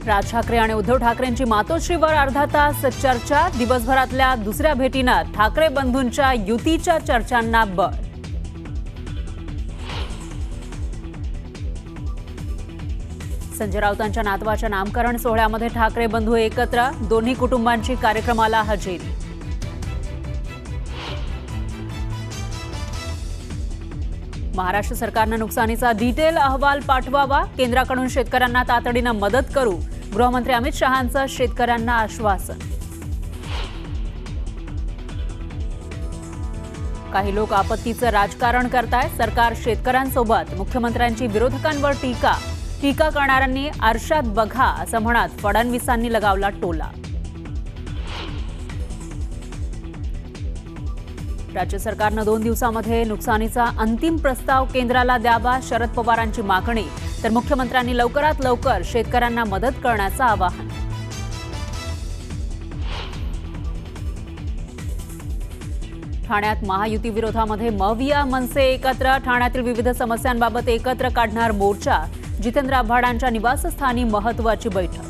राज ठाकरे आणि उद्धव ठाकरेंची मातोश्रीवर अर्धा तास चर्चा. दिवसभरातल्या दुसऱ्या भेटीनं ठाकरे बंधूंच्या युतीच्या चर्चांना बळ. संजय राऊतांच्या नातवाच्या नामकरण सोहळ्यामध्ये ठाकरे बंधू एकत्र. दोन्ही कुटुंबांची कार्यक्रमाला हजेरी. महाराष्ट्र सरकारनं नुकसानीचा डिटेल अहवाल पाठवावा. केंद्राकडून शेतकऱ्यांना तातडीनं मदत करू. गृहमंत्री अमित शहांचं शेतकऱ्यांना आश्वासन. काही लोक आपत्तीचं राजकारण करतायत. सरकार शेतकऱ्यांसोबत. मुख्यमंत्र्यांची विरोधकांवर टीका. टीका करणाऱ्यांनी आरशात बघा असं म्हणत फडणवीसांनी लगावला टोला. राज्य सरकारनं 2 दिवसांमध्ये नुकसानीचा अंतिम प्रस्ताव केंद्राला द्यावा. शरद पवारांची मागणी. तर मुख्यमंत्र्यांनी लवकरात लवकर शेतकऱ्यांना मदत करण्याचं आवाहन. ठाण्यात महायुती विरोधामध्ये मविया मनसे एकत्र. ठाण्यातील विविध समस्यांबाबत एकत्र काढणार मोर्चा. जितेंद्र आव्हाडांच्या निवासस्थानी महत्त्वाची बैठक.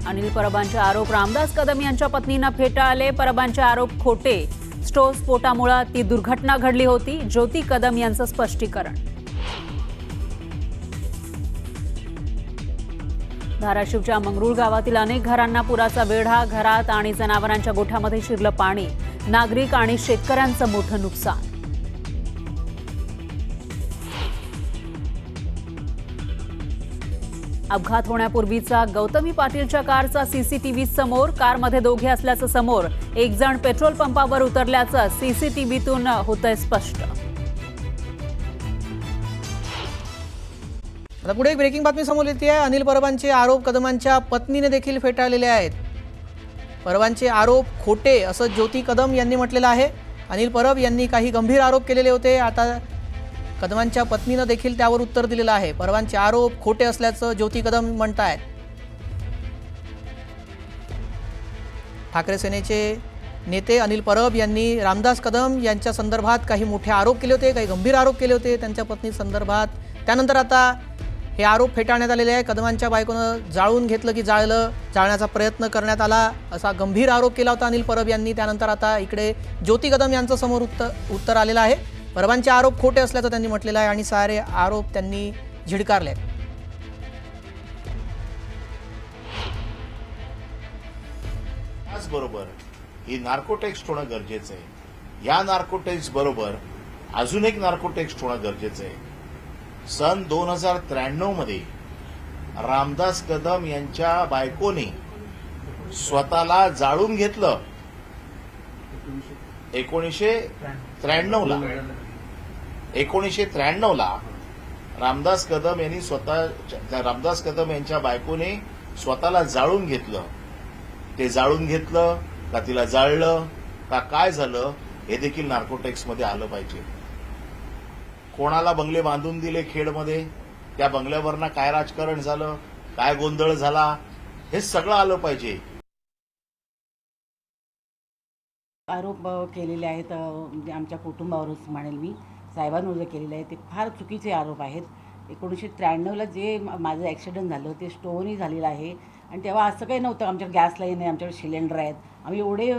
अनिल परबांचे आरोप. रामदास कदम यांच्या पत्नींना फेटाळले. परबांचे आरोप खोटे. स्टोव्ह स्फोटामुळे ती दुर्घटना घडली होती. ज्योती कदम यांचं स्पष्टीकरण. धाराशिवच्या मंगरुळ गावातील अनेक घरांना पुराचा वेढा. घरात आणि जनावरांच्या गोठ्यामध्ये शिरलं पाणी. नागरिक आणि शेतकऱ्यांचं मोठं नुकसान. अपघात होण्यापूर्वीचा गौतमी पाटीलच्या कारचा सीसीटीव्ही समोर. कारमध्ये दोघे असल्याचं समोर. एक जण पेट्रोल पंपावर उतरल्याचं सीसीटीव्हीतून होतंय स्पष्ट. आता पुढे एक ब्रेकिंग बातमी समोर येते आहे. अनिल परबांचे आरोप कदमांच्या पत्नीने देखील फेटाळलेले आहेत. परबांचे आरोप खोटे असं ज्योती कदम यांनी म्हटलेलं आहे. अनिल परब यांनी काही गंभीर आरोप केलेले होते. आता कदमांच्या पत्नीनं देखील त्यावर उत्तर दिलेलं आहे. परबांचे आरोप खोटे असल्याचं ज्योती कदम म्हणतायत. ठाकरे सेनेचे नेते अनिल परब यांनी रामदास कदम यांच्या संदर्भात काही मोठे आरोप केले होते. काही गंभीर आरोप केले होते त्यांच्या पत्नी संदर्भात. त्यानंतर आता हे आरोप फेटाळण्यात आलेले आहे. कदमांच्या बायकोनं जाळून घेतलं की जाळण्याचा प्रयत्न करण्यात आला असा गंभीर आरोप केला होता अनिल परब यांनी. त्यानंतर आता इकडे ज्योती कदम यांचं समोर उत्तर आलेलं आहे. परबांचे आरोप खोटे असल्याचं त्यांनी म्हटलेलं आहे आणि सारे आरोप त्यांनी झिडकारले. त्याचबरोबर ही नार्कोटेक्स होणं गरजेचं आहे. या नार्कोटेक्स बरोबर अजून एक नार्कोटेक्स होणं गरजेचं आहे. सन 2093 मध्ये रामदास कदम यांच्या बायकोने स्वतःला जाळून घेतलं. 1993 ला रामदास कदम यांच्या बायकोने स्वतःला जाळून घेतलं. ते जाळून घेतलं का तिला जाळलं का काय झालं हे देखील नार्कोटेक्समध्ये आलं पाहिजे. कोणाला बंगले बांधून दिले खेडमध्ये, त्या बंगल्यावरनं काय राजकारण झालं, काय गोंधळ झाला हे सगळं आलं पाहिजे. आरोप केलेले आहेत म्हणजे आमच्या कुटुंबावरच म्हणेल मी, साहेबांवर जे केलेले आहे ते फार चुकीचे आरोप आहेत. 1993ला जे माझं ॲक्सिडेंट झालं ते स्टोव्हनी झालेलं आहे आणि तेव्हा असं काही नव्हतं. आमच्याकडे गॅस लाईन आहे, आमच्याकडे सिलेंडर आहेत. आम्ही एवढे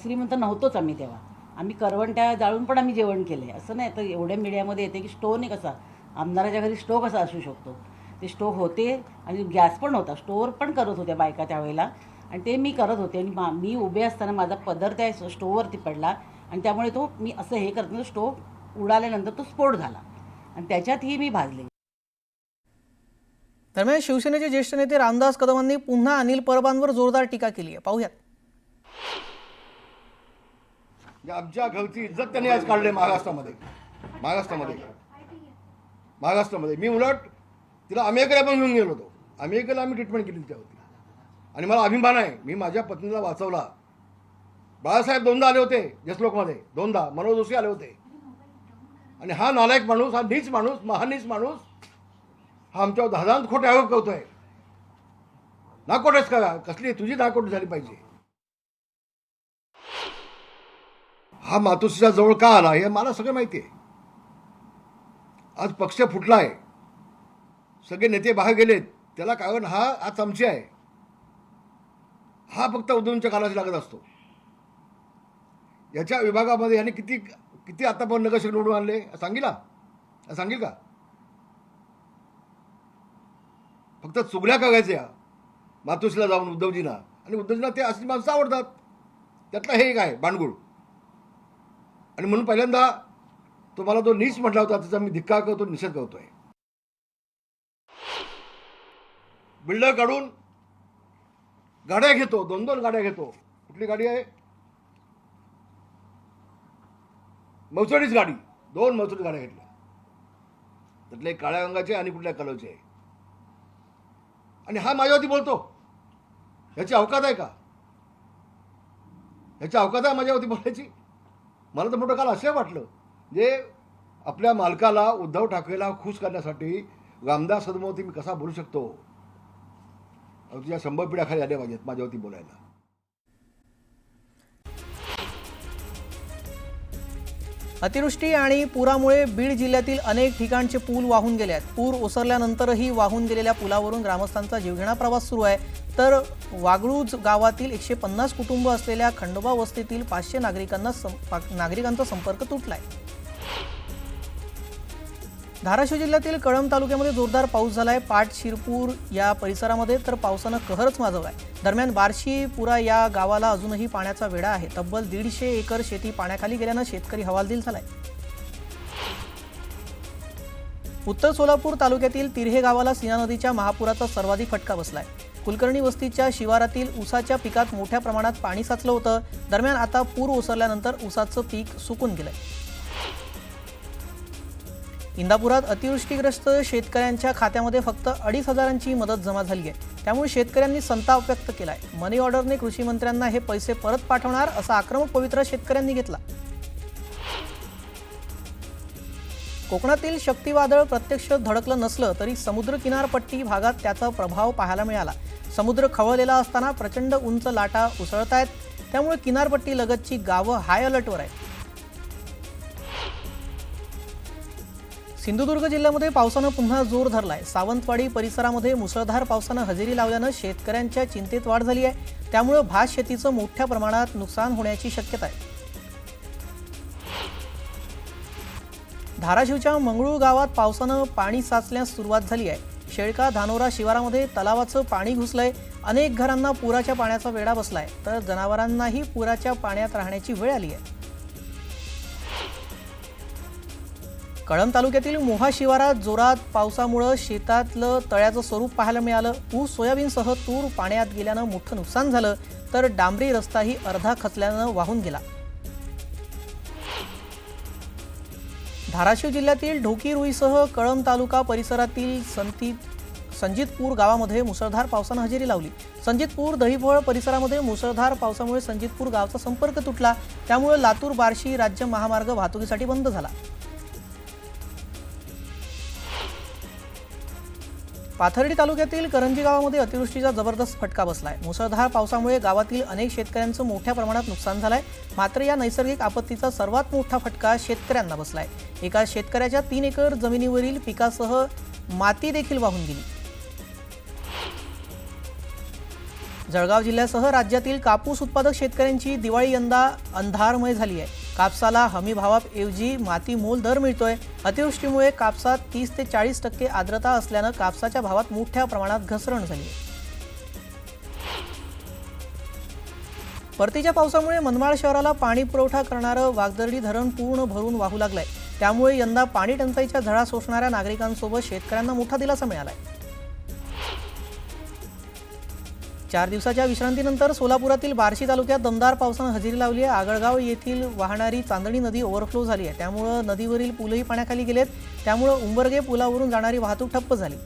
श्रीमंत नव्हतोच आम्ही तेव्हा. आम्ही करवंट्या जाळून पण आम्ही जेवण केलं आहे. असं नाही तर एवढ्या मीडियामध्ये येते की स्टोव्हने कसा, आमदाराच्या घरी स्टोव्ह कसा असू शकतो. ते स्टोव्ह होते आणि गॅस पण होता. स्टोअर पण करत होत्या बायका त्यावेळेला आणि ते मी करत होते आणि मी उभे असताना माझा पदर त्या स्टोववरती पडला आणि त्यामुळे तो मी असं हे करताना स्टोव उडाल्यानंतर तो स्फोट झाला आणि त्याच्यातही मी भाजले. दरम्यान शिवसेनेचे ज्येष्ठ नेते रामदास कदमांनी पुन्हा अनिल परबांवर जोरदार टीका केली आहे. पाहूयात. आमच्या घरची इज्जत त्यांनी आज काढली महाराष्ट्रामध्ये. मी उलट तिला अमेरिकेला पण घेऊन गेलो होतो. अमेरिकेला आम्ही ट्रीटमेंट केली त्यावरती आणि मला अभिमान आहे. मी माझ्या पत्नीला वाचवला. बाळासाहेब 2दा आले होते जसलोकमध्ये, 2दा मनोज जोशी आले होते. आणि हा नालायक माणूस, हा नीच माणूस, महानीच माणूस हा आमच्यावर दहादांत खोटे आरोप करतोय. नाकोटेच करा, कसली तुझी नाकोट झाली पाहिजे. हा मातोश्रीच्या जवळ का आला हे मला सगळं माहिती आहे. आज पक्ष फुटला आहे, सगळे नेते बाहेर गेलेत, त्याला कारण हा चमचे आहे. हा फक्त उद्धवच्या कालाशी लागत असतो. याच्या विभागामध्ये यांनी किती किती आतापर्यंत नगरसेवक निवडून आणले सांगेल का? फक्त चुगल्या करायच्या मातोश्रीला जाऊन उद्धवजींना, आणि उद्धवजींना ते असली माणसं आवडतात. त्यातलं हे एक आहे बाणगुळ. आणि म्हणून पहिल्यांदा तुम्हाला जो नीच म्हटला होता त्याचा मी धिक्कार करतो, निषेध करतोय. बिल्डर काढून गाड्या घेतो, 2-2 गाड्या घेतो. कुठली गाडी आहे? मर्सिडीज गाडी, 2 मर्सिडीज गाड्या घेतल्या. त्यातले एक काळ्या रंगाचे आणि कुठल्या कलरचे आहे. आणि हा माझ्यावरती बोलतो. ह्याची अवकात आहे का? ह्याची अवकात आहे माझ्यावरती बोलायची? मला तर मोठं काल असं वाटलं, जे आपल्या मालकाला उद्धव ठाकरेला खुश करण्यासाठी रामदास कदमवरती मी कसा बोलू शकतो? तुझ्या 100 पिढ्या खाली आल्या पाहिजेत माझ्यावरती बोलायला. अतिवृष्टी आणि पुरामुळे बीड जिल्ह्यातील अनेक ठिकाणचे पूल वाहून गेले आहेत. पूर ओसरल्यानंतरही वाहून गेलेल्या पुलावरून ग्रामस्थांचा जीवघेणा प्रवास सुरू आहे. तर वागळूज गावातील 150 कुटुंब असलेल्या खंडोबा वस्तीतील 500 नागरिकांचा संपर्क तुटलाय. धाराशिव जिल्ह्यातील कळंब तालुक्यामध्ये जोरदार पाऊस झालाय. पाट शिरपूर या परिसरामध्ये तर पावसानं कहरच माजवलाय. दरम्यान बार्शी पुरा या गावाला अजूनही पाण्याचा वेढा आहे. तब्बल 150 एकर शेती पाण्याखाली गेल्यानं शेतकरी हवालदिल झालाय. उत्तर सोलापूर तालुक्यातील तिर्हे गावाला सीना नदीच्या महापुराचा सर्वाधिक फटका बसलाय. कुलकर्णी वस्तीच्या शिवारातील ऊसाच्या पिकात मोठ्या प्रमाणात पाणी साचलं होतं. दरम्यान आता पूर ओसरल्यानंतर ऊसाचं पीक सुकून गेलंय. इंदापुरात अतिवृष्टीग्रस्त शेतकऱ्यांच्या खात्यामध्ये फक्त 2,500ची मदत जमा झाली आहे. त्यामुळे शेतकऱ्यांनी संताप व्यक्त केलाय. मनी ऑर्डरने कृषी मंत्र्यांना हे पैसे परत पाठवणार असा आक्रमक पवित्रा शेतकऱ्यांनी घेतला. कोकणातील शक्तिवादळ प्रत्यक्ष धडकलं नसलं तरी समुद्र किनारपट्टी भागात त्याचा प्रभाव पाहायला मिळाला. समुद्र खवळलेला असताना प्रचंड उंच लाटा उसळतायत. त्यामुळे किनारपट्टी लगतची गावं हाय अलर्टवर आहेत. सिंधुदुर्ग जिल्ह्यामध्ये पावसानं पुन्हा जोर धरलाय. सावंतवाडी परिसरामध्ये मुसळधार पावसानं हजेरी लावल्यानं शेतकऱ्यांच्या चिंतेत वाढ झाली आहे. त्यामुळे भात शेतीचं मोठ्या प्रमाणात नुकसान होण्याची शक्यता आहे. धाराशिवच्या मंगळूर गावात पावसानं पाणी साचण्यास सुरुवात झाली आहे. शेळका धानोरा शिवारामध्ये तलावाचं पाणी घुसलंय. अनेक घरांना पुराच्या पाण्याचा वेढा बसलाय, तर जनावरांनाही पुराच्या पाण्यात राहण्याची वेळ आली आहे. कळंब तालुक्यातील मोहा शिवारात जोरात पावसामुळे शेतातलं तळ्याचं स्वरूप पाहायला मिळालं. ऊस सोयाबीनसह तूर पाण्यात गेल्यानं मोठं नुकसान झालं, तर डांबरी रस्ताही अर्धा खचल्यानं वाहून गेला. धाराशिव जिल्ह्यातील ढोकी रुईसह कळंब तालुका परिसरातील संजितपूर गावामध्ये मुसळधार पावसानं हजेरी लावली. संजितपूर दहिफळ परिसरामध्ये मुसळधार पावसामुळे संजितपूर गावचा संपर्क तुटला. त्यामुळे लातूर बार्शी राज्य महामार्ग वाहतुकीसाठी बंद झाला. पाथर्डी तालुक्यातील करंजी गावामध्ये अतिवृष्टीचा जबरदस्त फटका बसलाय. मुसळधार पावसामुळे गावातील अनेक शेतकऱ्यांचं मोठ्या प्रमाणात नुकसान झालंय. मात्र या नैसर्गिक आपत्तीचा सर्वात मोठा फटका शेतकऱ्यांना बसलाय. एका शेतकऱ्याच्या 3 एकर जमिनीवरील पिकासह माती देखील वाहून गेली. जळगाव जिल्ह्यासह राज्यातील कापूस उत्पादक शेतकऱ्यांची दिवाळी यंदा अंधारमय झाली आहे. कापसाला हमी भावाऐवजी माती मोल दर मिळतोय. अतिवृष्टीमुळे कापसात 30 ते 40% आर्द्रता असल्यानं कापसाच्या भावात मोठ्या प्रमाणात घसरण झाली आहे. परतीच्या पावसामुळे मनमाड शहराला पाणी पुरवठा करणारं वागदर्डी धरण पूर्ण भरून वाहू लागलंय. त्यामुळे यंदा पाणी टंचाईच्या झळा सोसणाऱ्या नागरिकांसोबत शेतकऱ्यांना मोठा दिलासा मिळालाय. 4 दिवसाच्या विश्रांतीनंतर सोलापुरातील बार्शी तालुक्यात दमदार पावसानं हजेरी लावली आहे. आगळगाव येथील वाहणारी चांदणी नदी ओव्हरफ्लो झाली आहे. त्यामुळे नदीवरील पूलही पाण्याखाली गेलेत. त्यामुळे उंबरगे पुलावरून जाणारी वाहतूक ठप्प झाली.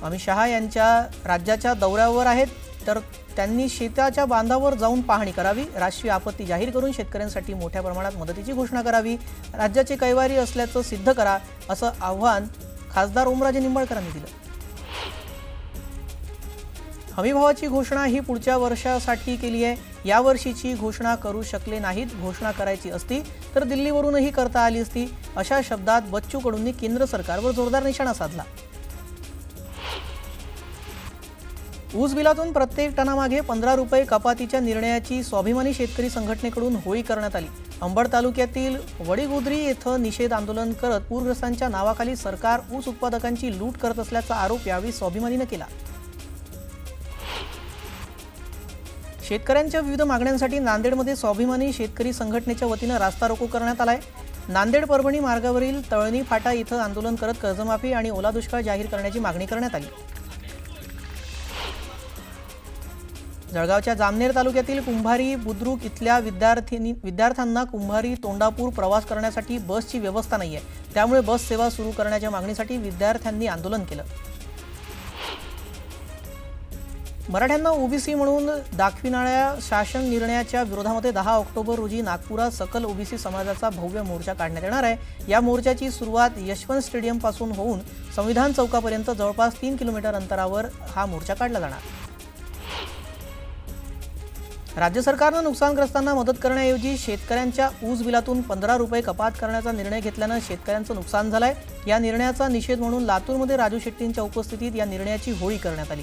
अमित शहा यांच्या राज्याच्या दौऱ्यावर आहेत, तर त्यांनी शेताच्या बांधावर जाऊन पाहणी करावी. राष्ट्रीय आपत्ती जाहीर करून शेतकऱ्यांसाठी मोठ्या प्रमाणात मदतीची घोषणा करावी. राज्याचे कैवारी असल्याचं सिद्ध करा, असं आव्हान खासदार ओमराजे निंबाळकरांनी दिलं. हमीभावाची घोषणा ही पुढच्या वर्षासाठी केली आहे. या वर्षीची घोषणा करू शकले नाहीत. घोषणा करायची असती तर दिल्लीवरूनही करता आली असती. अशा शब्दात बच्चू कडूंनी केंद्र सरकारवर जोरदार निशाणा साधला. ऊस बिलातून प्रत्येक टनामागे 15 रुपये कपातीच्या निर्णयाची स्वाभिमानी शेतकरी संघटनेकडून होळी करण्यात आली. अंबड तालुक्यातील वडीगुद्री येथे निषेध आंदोलन करत पूरग्रस्तांच्या नावाखाली सरकार ऊस उत्पादकांची लूट करत असल्याचा आरोप यावेळी स्वाभिमानीने केला. शेतकऱ्यांच्या विविध मागण्यांसाठी नांदेडमध्ये स्वाभिमानी शेतकरी संघटनेच्या वतीनं रास्ता रोको करण्यात आलाय. नांदेड परभणी मार्गावरील तळणी फाटा इथं आंदोलन करत कर्जमाफी आणि ओला दुष्काळ जाहीर करण्याची मागणी करण्यात आली. जळगावच्या जामनेर तालुक्यातील कुंभारी बुद्रुक इथल्या विद्यार्थ्यांना कुंभारी तोंडापूर प्रवास करण्यासाठी बसची व्यवस्था नाहीये. त्यामुळे बस सेवा सुरू करण्याच्या मागणीसाठी विद्यार्थ्यांनी आंदोलन केलं. मराठ्यांना ओबीसी म्हणून दाखविणाऱ्या शासन निर्णयाच्या विरोधामध्ये 10 ऑक्टोबर रोजी नागपुरात सकल ओबीसी समाजाचा भव्य मोर्चा काढण्यात येणार आहे. या मोर्चाची सुरुवात यशवंत स्टेडियम पासून होऊन संविधान चौकापर्यंत जवळपास 3 किलोमीटर अंतरावर हा मोर्चा काढला जाणार. राज्य सरकारनं नुकसानग्रस्तांना मदत करण्याऐवजी शेतकऱ्यांच्या ऊस बिलातून 15 रुपये कपात करण्याचा निर्णय घेतल्यानं शेतकऱ्यांचं नुकसान झालंय. या निर्णयाचा निषेध म्हणून लातूरमध्ये राजू शेट्टींच्या उपस्थितीत या निर्णयाची होळी करण्यात आली.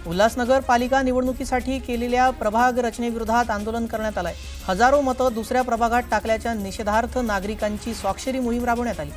उल्हासनगर पालिका निवडणुकीसाठी केलेल्या प्रभाग रचनेविरोधात आंदोलन करण्यात आलंय. हजारो मतं दुसऱ्या प्रभागात टाकल्याच्या निषेधार्थ नागरिकांची स्वाक्षरी मोहीम राबवण्यात आली.